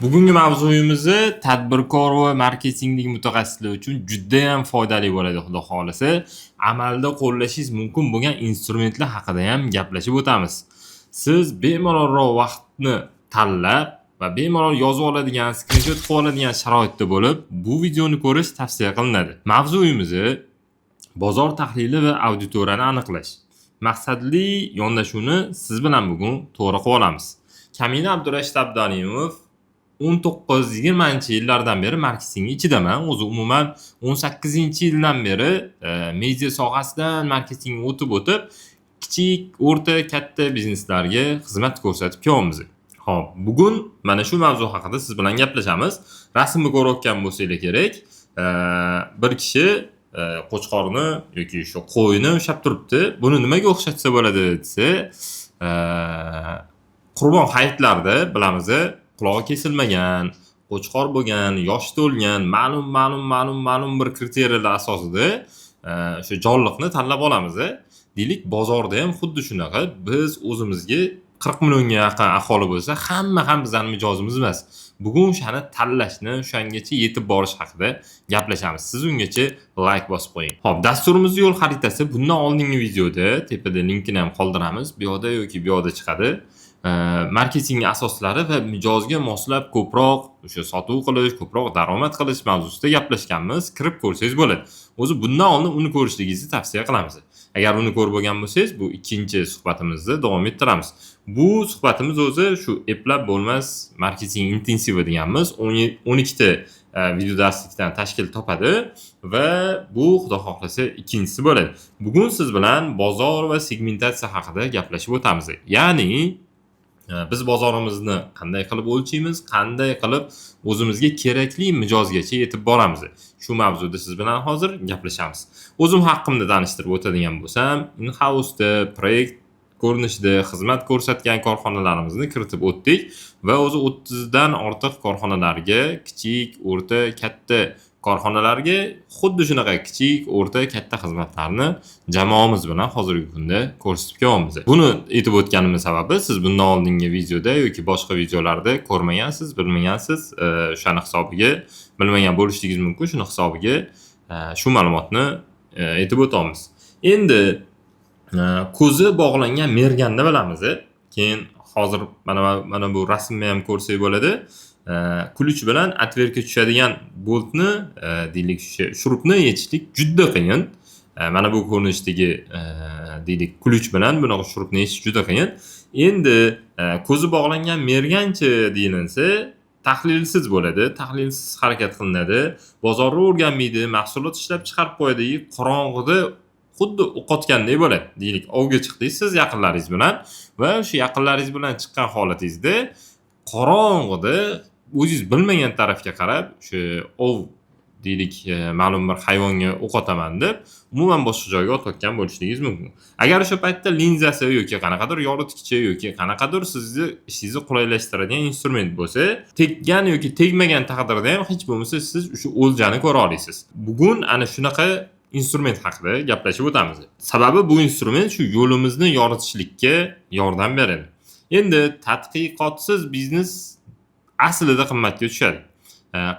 Bugungi mavzuyimizni tadbirkor va marketinglik mutaxassislar uchun juda ham foydali bo'ladi, xudo xolasa. Amalda qo'llashingiz mumkin bo'lgan instrumentlar haqida ham gaplashib o'tamiz. Siz bemalolroq vaqtni tanlab va bemalol yozib oladigan, skrinshot qilib oladigan sharoitda bo'lib, bu videoni ko'rish tavsiya qilinadi. Mavzuyimizni bozor tahlili va auditoriyani aniqlash. Maqsadli yondashuvni siz bilan bugun to'g'ri qilib olamiz. Kamina Abdurashid Abdonimov 19-20-yillardan beri marketing ichidaman. O'zi umuman 18-yildan beri media sohasidan marketing o'tib, kichik, o'rta, katta bizneslarga xizmat ko'rsatib kelyapmiz. Xo'p, bugun mana shu mavzu haqida siz bilan gaplashamiz. Rasmni ko'rayotgan bo'lsangiz kerak, bir kishi qo'chqorni yoki shu qo'yni ushlab turibdi. Buni nimaga o'xshatsa bo'ladi desa, Qurbon hayitlarida bilamiz, qulog'i kesilmagan, qo'chqor bo'lgan, yoshi to'lgan, ma'lum bir kriteriyalar asosida shu jonliqni tanlab olamiz. Deylik, bozorda ham xuddi shunaqa. Biz o'zimizga 40 millionga yaqin aholi bo'lsa, hamma ham bizning mijozimiz emas. Bugun o'shani tanlashni, o'shangacha yetib borish haqida gaplashamiz. Siz ungacha like bosib qo'ying. Xo'p, dasturimizning yo'l xaritasi bundan oldingi videoda tepada linkini ham qoldiramiz. Bu yoqda yoki bu yoqda chiqadi. Marketing asoslari va mijozga moslab ko'proq o'sha sotuv qilish, ko'proq daromad qilish mavzusida gaplashganmiz. Kirib ko'rsangiz bo'ladi. O'zi bundan oldin uni ko'rishligingizni tavsiya qilamiz. Agar uni ko'rib bo'lgan bo'lsangiz, bu ikkinchi suhbatimizni davom ettiramiz. Bu suhbatimiz o'zi shu eplab bo'lmas marketing intensivi deganmiz. 12 ta video darslikdan tashkil topadi va bu xudo xohlasa ikkinchisi bo'ladi. Bugun siz bilan bozor va segmentatsiya haqida gaplashib o'tamiz. Ya'ni biz bozorimizni qanday qilib o'lchaymiz, qanday qilib o'zimizga kerakli mijozgacha yetib boramiz. Shu mavzuda siz bilan hozir gaplashamiz. O'zim haqimda tanishtirib o'tadigan bo'lsam, in-house'da proyekt ko'rinishida xizmat ko'rsatgan korxonalarimizni kiritib o'tdik va o'zi 30 dan ortiq korxonalarga, kichik, o'rta, katta korxonalarga xuddi shunaqa kichik, o'rta, katta xizmatlarni jamoamiz bilan hozirgi kunda ko'rsatib kelyapmiz. Buni aytib o'tganimning sababi, siz bundan oldingi videoda yoki boshqa videolarda ko'rmagansiz, bilmagansiz, o'shani hisobiga bilmagan bo'lishingiz mumkin, shuni hisobiga shu ma'lumotni aytib o'tamiz. Endi ko'zi bog'langan merganni bilamiz. Keyin hozir mana bu rasmni ham ko'rsak bo'ladi. Kulich bilan atverka tushadigan boltni, deylik, shurupni yechishlik juda qiyin. Mana bu ko'rinishdagi deylik kulich bilan bunaqa shurupni yechish juda qiyin. Endi ko'zi bog'langan merganchi deyilsa, tahlilsiz bo'ladi, tahlilsiz harakat qilinadi, bozorni o'rganmaydi, mahsulot ishlab chiqarib qo'yadi, qorong'ida xuddi o'qotgandek bo'ladi. Deylik, ovga chiqdingiz siz yaqinlaringiz bilan va o'sha yaqinlaringiz bilan chiqqan holatingizda qorong'ida o'zingiz bilmagan tarafga qarab, o'sha ov deylik, ma'lum bir hayvonga o'qotaman deb umuman boshqa joyga otayotgan bo'lishingiz mumkin. Agar o'sha paytda linzasi yoki qanaqadir yoritgichi yoki qanaqadir sizni ishingizni qulaylashtiradigan instrument bo'lsa, tekkan yoki tegmagan taqdirda ham hech bo'lmasa siz o'sha o'ljani ko'ra olasiz. Bugun ana shunaqa instrument haqida gaplashib o'tamiz. Sababi bu instrument shu yo'limizni yoritishlikka yordam beradi. Endi tadqiqotsiz biznes aslida qimmatga tushadi.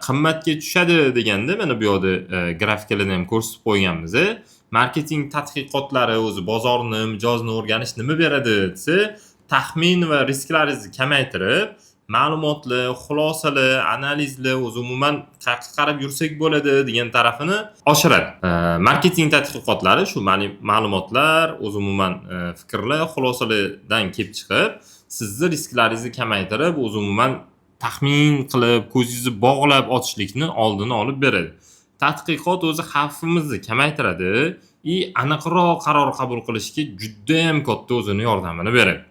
Qimmatga tushadi deganda mana bu yoqda grafikalarni ham ko'rsatib qo'yganmiz. Marketing tadqiqotlari o'zi bozorni, mijozni o'rganish nima beradi desa, taxmin va risklaringizni kamaytirib, ma'lumotlar, xulosalar, analizlar o'zi umuman qayerga qarab yursak bo'ladi degan tarafini oshiradi. Marketing tadqiqotlari shu ma'lumotlar, o'zi umuman fikrlar, xulosalardan kelib chiqib, sizni risklaringizni kamaytirib, o'zi umuman taxmin qilib, ko'zingizni bog'lab ochishlikni oldini olib beradi. Tadqiqot o'zi xavfimizni kamaytiradi va aniqroq qaror qabul qilishga juda ham katta o'zini yordamini beradi.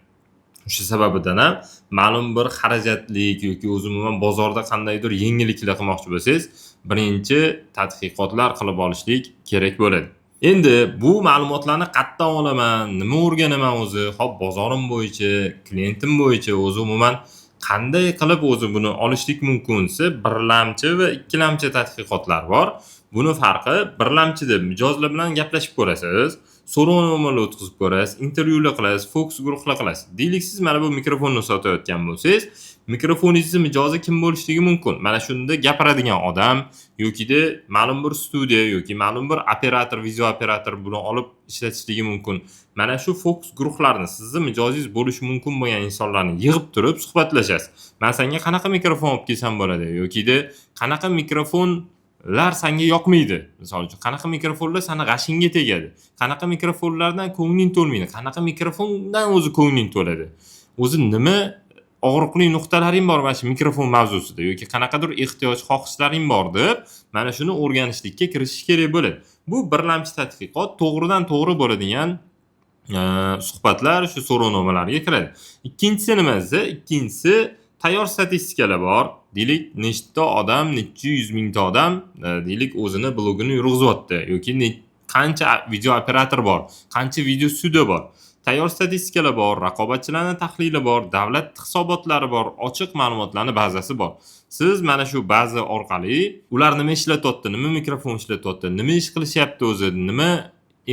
Shu sababdan ham ma'lum bir xarajatlik yoki o'zi umuman bozorda qandaydir yengilliklar qilmoqchi bo'lsangiz, birinchi tadqiqotlar qilib olishlik kerak bo'ladi. Endi bu ma'lumotlarni qayerdan olaman, nima o'rganaman o'zi, hop bozorim bo'yicha, klientim bo'yicha o'zi umuman qanday qilib o'zi buni olishlik mumkinsa, birlamchi va ikkilamchi tadqiqotlar bor. Buni farqi, birlamchida mijozlar bilan gaplashib ko'rasiz, so'rovnomalar o'tkazib ko'rasiz, intervyular qilasiz, fokus guruhlar qilasiz. Deylik, siz mana bu mikrofonni sotayotgan bo'lsangiz, Mikrofoningizni mijozi kim bo'lishligi mumkin. Mana shunda gapiradigan odam yokida ma'lum bir studiya yoki ma'lum bir operator, video operator buni olib ishlatishligi mumkin. Mana shu fokus guruhlarni sizni mijozingiz bo'lishi mumkin bo'lgan insonlarni yig'ib turib suhbatlashasiz. Men senga qanaqa mikrofon olib kelsam bo'ladi yokida qanaqa mikrofonlar senga yoqmaydi. Misol uchun, qanaqa mikrofonlar seni g'ashingga tegadi? Qanaqa mikrofonlardan ko'ngling to'lmaydi? Qanaqa mikrofondan o'zi ko'ngling to'ladi? O'zi nima og'riqli nuqtalaring bor mana shu mikrofon mavzusida yoki qanaqadir ehtiyoj, xohishlaring bor deb mana shuni o'rganishlikka kirishish kerak bo'ladi. Bu birlamchi tadqiqot to'g'ridan to'g'ri bo'ladigan suhbatlar shu so'rovnomalarga kiradi. Ikkinchisi nima desa, ikkinchisi tayyor statistikalar bor. Deylik, nechta odam, necha yuz mingta odam deylik o'zini blogini yurg'izyapti yoki qancha video operator bor, qancha video studiya bor. Tayyor statistikalar bor, raqobatchilarning tahlili bor, davlat hisobotlari bor, ochiq ma'lumotlarning bazasi bor. Siz mana shu baza orqali ular nima ishlatyapti, nima mikrofon ishlatyapti, nima ish qilishyapti o'zi, nima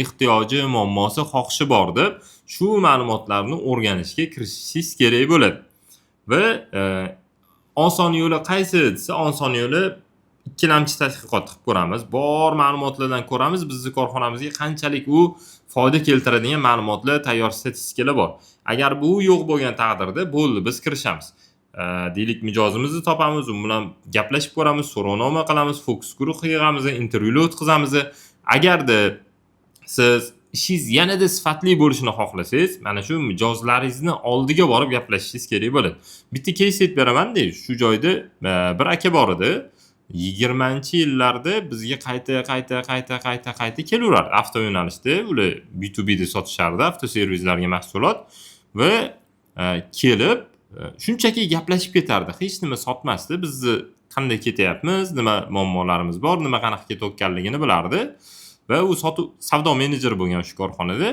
ehtiyoji, muammosi, xohishi bor deb shu ma'lumotlarni o'rganishga kirishishingiz kerak bo'ladi. Va oson yo'li qaysi desa, oson yo'li ikkilamchi tadqiqot qilib ko'ramiz. Bor ma'lumotlardan ko'ramiz, bizning korxonamizga qanchalik u foyda keltiradigan ma'lumotlar, tayyor statistikalar bor. Agar bu yo'q bo'lgan taqdirda bo'ldi, biz kirishamiz. Deylik, mijozimizni topamiz, u bilan gaplashib ko'ramiz, so'rovnoma qilamiz, fokus guruh yig'amiz, intervyular o'tkazamiz. Agarda siz ishingiz yanada sifatli bo'lishini xohlasangiz, mana shu mijozlaringizni oldiga borib gaplashishingiz kerak bo'ladi. Bitta case beraman-da, shu joyda bir aka bor edi. 20-yillarda bizga qayta kelaverardi. Avto yo'nalishda ular B2B da sotishardi, avtoservislarga mahsulot va kelib shunchaki gaplashib ketardi. Hech nima sotmasdi. Bizni qanday ketyapmiz, nima muammolarimiz bor, nima qanaqa ketayotganligini bilardi. Va u savdo menejeri bo'lgan shu korxonada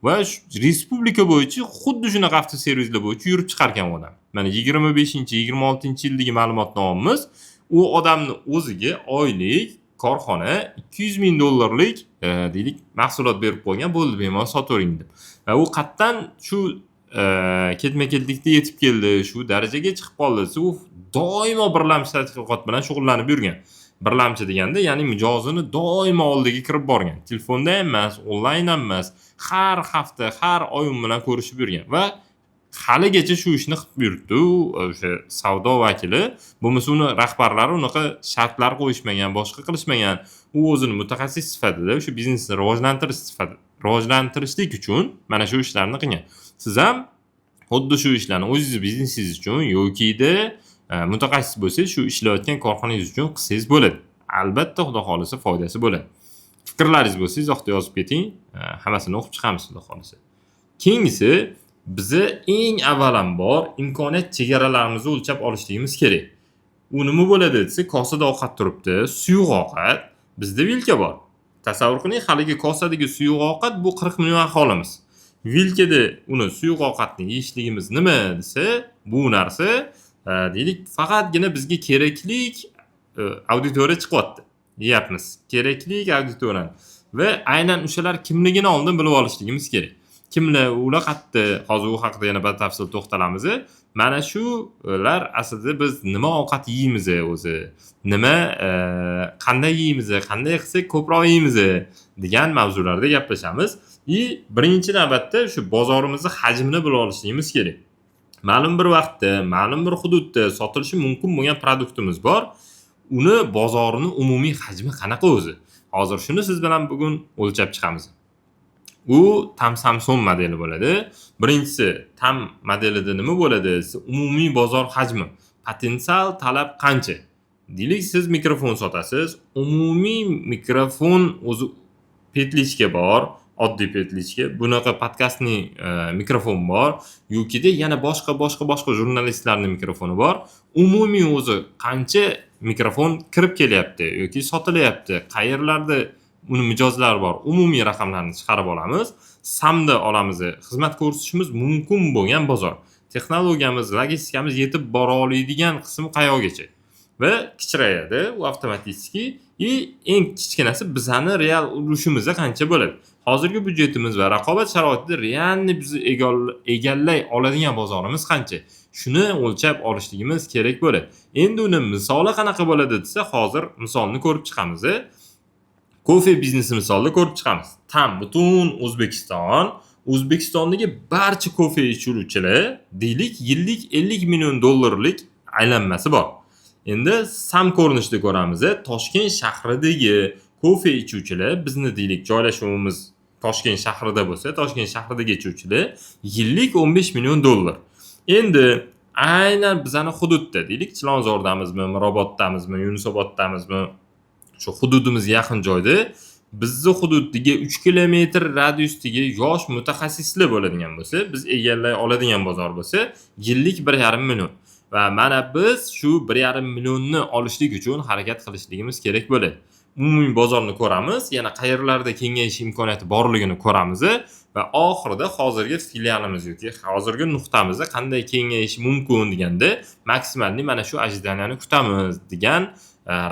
va respublika bo'yicha xuddi shunaqa avtoservislar bo'yicha yurib chiqargan odam. Mana 25-26-yildagi ma'lumotnomamiz u odamni o'ziga oylik korxona $200,000 deylik mahsulot berib qo'ygan, bo'ldi bemalol sotavering deb. Va u qatdan shu ketma-ketlikda yetib keldi, shu darajaga chiqib qoldi. U doimo birlamchi tadqiqot bilan shug'ullanib yurgan. Birlamchi deganda, ya'ni mijozini doimo oldiga kirib borgan. Telefonda emas, onlayn emas, har hafta, har oy bilan ko'rishib yurgan va haligacha shu ishni qilib yuribdi. O'sha savdo vakili, bo'lmasa uni rahbarlari unaqa shartlar qo'yishmagan, boshqa qilishmagan. U o'zini mutaxassis sifatida o'sha biznesni rivojlantirishlik uchun mana shu ishlarni qilgan. Siz ham xuddi shu ishlarni o'zingiz biznesingiz uchun yokida mutaxassis bo'lsangiz, shu ishlayotgan korxonangiz uchun qilsangiz bo'ladi. Albatta, xudo xolisa foydasi bo'ladi. Fikrlaringiz bo'lsa, izohda yozib keting. Hammasini o'qib chiqamiz, xudo xolisa. Keyingisi, bizni eng avvalambor imkoniyat chegaralarimizni o'lchab olishligimiz kerak. U nima bo'ladi desa, kosada ovqat turibdi, suyuq ovqat, bizda vilka bor. Tasavvur qiling, haligi kosadagi suyuq ovqat bu 40 million aholimiz. Vilkada uni suyuq ovqatni yeyishligimiz nima desa, bu narsa deylik, faqatgina bizga keraklik auditoriya chiqyapti. Deyapmiz. Keraklik auditoriyani. Va aynan o'shalar kimligini oldin bilib olishligimiz kerak. Kimlar ular qayerda? Hozir u haqida yana batafsil to'xtalamiz. Mana shular aslida biz nima ovqat yeymiz o'zi, nima qanday yeymiz, qanday qilsak ko'proq yeymiz degan mavzularda gaplashamiz. Birinchi navbatda shu bozorimizning hajmini bilib olishligimiz kerak. Ma'lum bir vaqtda, ma'lum bir hududda sotilishi mumkin bo'lgan produktimiz bor. Uni bozorini umumiy hajmi qanaqa o'zi? Hozir shuni siz bilan bugun o'lchab chiqamiz. U Tam Samsung modeli bo'ladi. Birinchisi Tam modelida nima bo'ladi? Umumiy bozor hajmi. Potensial talab qancha? Deylik, siz mikrofon sotasiz. Umumiy mikrofon o'zi petlichka bor. Oddiy petlichka, bunaqa podkastning mikrofon bor, yokida yana boshqa jurnalistlarning mikrofoni bor. Umumiy o'zi qancha mikrofon kirib kelyapti yoki sotilyapti, qayerlarda uni mijozlar bor, umumiy raqamlarni chiqarib olamiz, samda olamiz, xizmat ko'rsatishimiz mumkin bo'lgan bozor. Texnologiyamiz, logistikamiz yetib bora oladigan qismi qayoqgacha. va kichrayadi u avtomatik eng kichkinasi bizani real ulushimizda qancha bo'ladi. Hozirgi byudjetimiz va raqobat sharoitida realni biz egallay oladigan bozorimiz qancha? Shuni o'lchab olishligimiz kerak bo'ladi. Endi uni misoli qanaqa bo'ladi desa, hozir misolni ko'rib chiqamiz. Kofe biznesi misolida ko'rib chiqamiz. Tam butun O'zbekistondagi barcha kofe ichuvchilar deylik yillik 50 million dollarlik aylanmasi bor. Endi sam ko'rinishda ko'ramiz. Toshkent shahridagi kofe ichuvchilar bizni deylik joylashuvimiz Toshkent shahrida bo'lsa, Toshkent shahridagi ichuvchilar yillik 15 million dollar. Endi aynan bizani hududda deylik Chilonzordamizmi, Mirobodamizmi, Yunusoboddamizmi, shu hududimizga yaqin joyda bizni hududdagi 3 kilometr radiusdagi yosh mutaxassislar bo'ladigan bo'lsa, biz egallay oladigan bozor bo'lsa, yillik 1,5 million. Va mana biz shu 1,5 millionni olishlik uchun harakat qilishligimiz kerak bo'ladi. Umumiy bozorni ko'ramiz, yana qayerlarda kengayish imkoniyati borligini ko'ramiz va oxirida hozirgi filialimiz yoki hozirgi nuqtamizda qanday kengayish mumkin deganda maksimalni mana shu ожиданияni kutamiz degan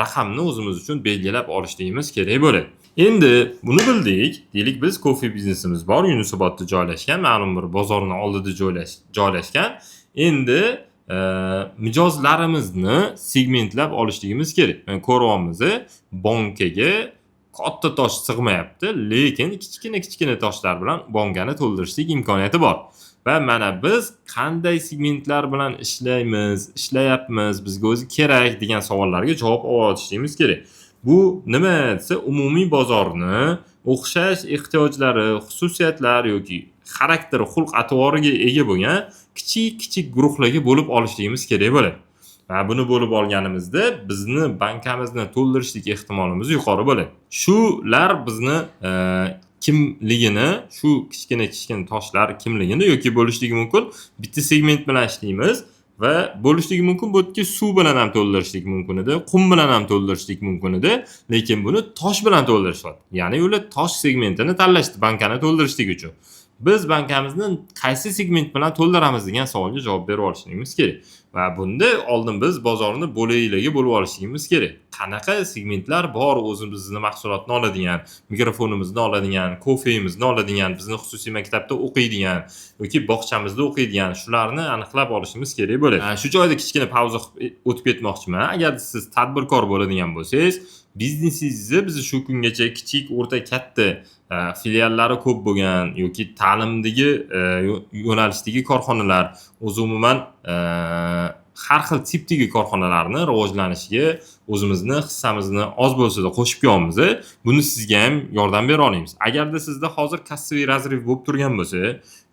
raqamni o'zimiz uchun belgilab olishligimiz kerak bo'ladi. Endi buni bildik. Deylik biz kofe biznesimiz bor, Yunusobodda joylashgan, ma'lum bir bozorning oldida joylashgan. Endi mijozlarimizni segmentlab olishligimiz kerak. Men ko'ryapmiz, bankaga katta tosh sig'mayapti, lekin kichkina toshlar bilan bankani to'ldirishlik imkoniyati bor. Va mana biz qanday segmentlar bilan ishlayapmiz, bizga o'zi kerak degan savollarga javob olishimiz kerak. Bu nima desa, umumiy bozorni o'xshash ehtiyojlari, xususiyatlar yoki xarakteri, xulq-atvoriga ega bo'lgan kichik guruhlarga bo'lib olishligimiz kerak bo'ladi. Va buni bo'lib olganimizda bizni bankamizni to'ldirishlik ehtimolimiz yuqori bo'ladi. Shular bizni kimligini, shu kichkina toshlar kimligini yoki bo'lishligi mumkin. Bitta segment bilan ishlaymiz va bo'lishligi mumkin, bu yerga suv bilan ham to'ldirishlik mumkin edi, qum bilan ham to'ldirishlik mumkin edi, lekin buni tosh bilan to'ldirishyapti. Ya'ni ular tosh segmentini tanlashdi bankani to'ldirishlik uchun. Biz bankamizni qaysi segment bilan to'ldiramiz degan savolga javob berib olishimiz kerak. Va bunda oldin biz bozorni bo'laklarga bo'lib olishimiz kerak. Qanaqa segmentlar bor o'zimizni mahsulotni oladigan, mikrofonimizni oladigan, kofemizni oladigan, bizni xususiy maktabda o'qiydigan yoki bog'chamizda o'qiydigan, shularni aniqlab olishimiz kerak bo'ladi. Shu joyda kichkina pauza o'tib ketmoqchiman. Agar siz tadbirkor bo'ladigan bo'lsangiz, biznesingizni biz shu kungacha kichik, o'rta, katta filiallari ko'p bo'lgan yoki ta'limdagi yo'nalishdagi korxonalar, o'zi umuman har xil tipdagi korxonalarni rivojlanishiga o'zimizni hissamizni oz bo'lsa-da qo'shib qo'yamiz. Buni sizga ham yordam bera olamiz. Agarda sizda hozir kassaviy razriv bo'lib turgan bo'lsa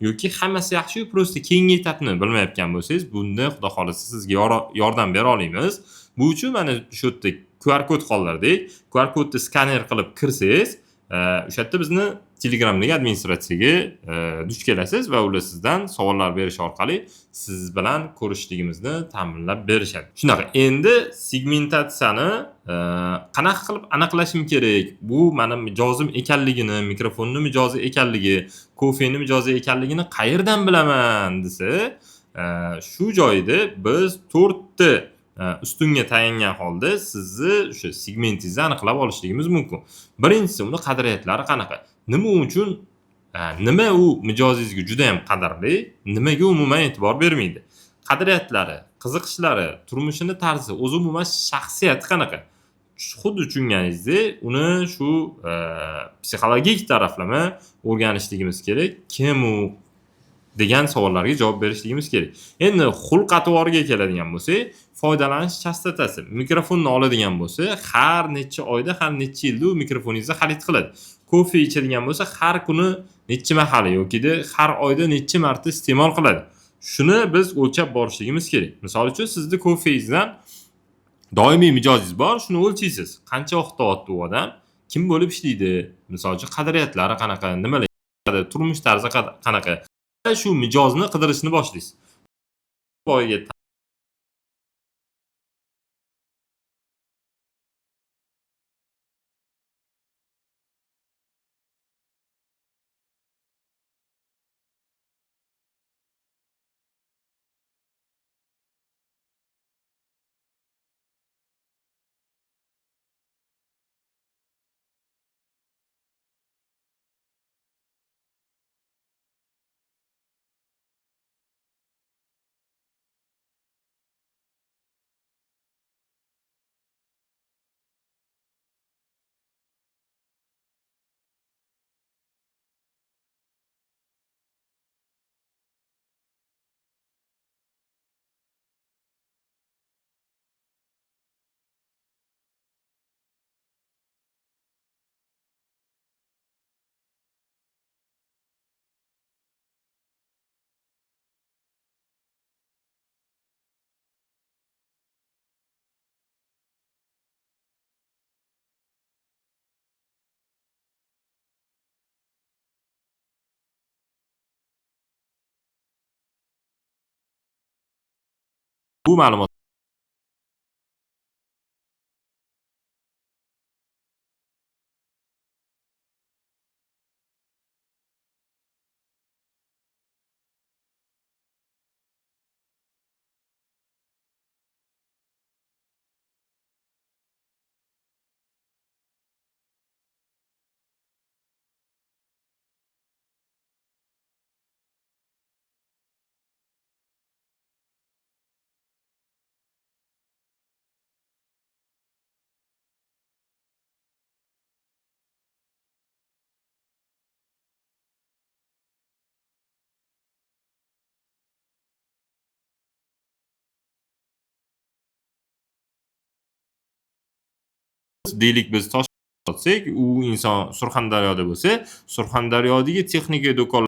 yoki hammasi yaxshi, prosta keyingi etapni bilmayotgan bo'lsangiz, bunda xudo xolisa sizga yordam bera olamiz. Bu uchun mana shu yerda QR kod qoldirdik. QR kodni skaner qilib kirsangiz, o'sha yerda bizni Telegramdagi administratsiyaga duch kelasiz va ular sizdan savollar berish orqali siz bilan ko'rishligimizni ta'minlab berishadi. Shunaqa. Endi segmentatsiyani qanaqa qilib aniqlashim kerak? Bu meni mijozim ekanligini, mikrofonni mijozi ekanligi, kofeni mijozi ekanligini qayerdan bilaman desa, shu joyda biz 4 ta ustunga tayangan holda sizni o'sha segmentingizni aniqlab olishligimiz mumkin. Birinchisi, uni qadriyatlari qanaqa? Nima uchun nima u mijozingizga juda ham qadrli, nimaga umuman e'tibor bermaydi? Qadriyatlari, qiziqishlari, turmushini tarzi, o'zi umuman shaxsiyati qanaqa? Xuddi tushunganingizdek, uni shu psixologik taraflama o'rganishligimiz kerak. Kim u degan savollarga javob berishligimiz kerak. Endi xulq-atvoriga keladigan bo'lsak, foydalanish chastotasi. Mikrofonni oladigan bo'lsa, har necha oyda, har necha yilda u mikrofoningizni xarid qiladi. Kofe ichadigan bo'lsa, har kuni necha mahali yoki har oyda necha marta iste'mol qiladi. Shuni biz o'lchab borishligimiz kerak. Misol uchun, sizni kofengizdan doimiy mijozingiz bor, shuni o'lchaysiz. Qancha vaqt o'tdi u odam, kim bo'lib ishlaydi, misol uchun qadriyatlari qanaqa, nimalar qiladi, turmush tarzi qanaqa. Shu mijozni qidirishni boshlaysiz. Boyiga Bu ma'lumot deylik biz Toshkentda sotsak, u inson Surxondaryoda bo'lsa, Surxondaryodagi texnika do'konlar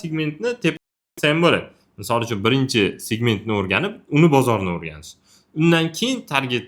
segmentni tepsa ham bo'ladi. Misol uchun birinchi segmentni o'rganib, uni bozorni o'rganish. Undan keyin target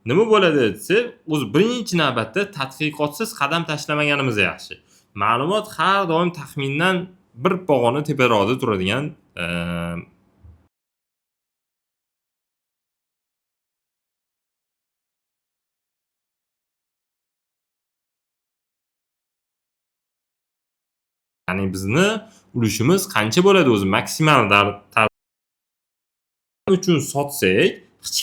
nima bo'ladi desa, o'zi birinchi navbatda tadqiqotsiz qadam tashlamaganimiz yaxshi. Ma'lumot har doim taxmindan bir pog'ona teparoqda turadigan ya'ni bizni ulushimiz qancha bo'ladi o'zi maksimal uchun sotsak, hech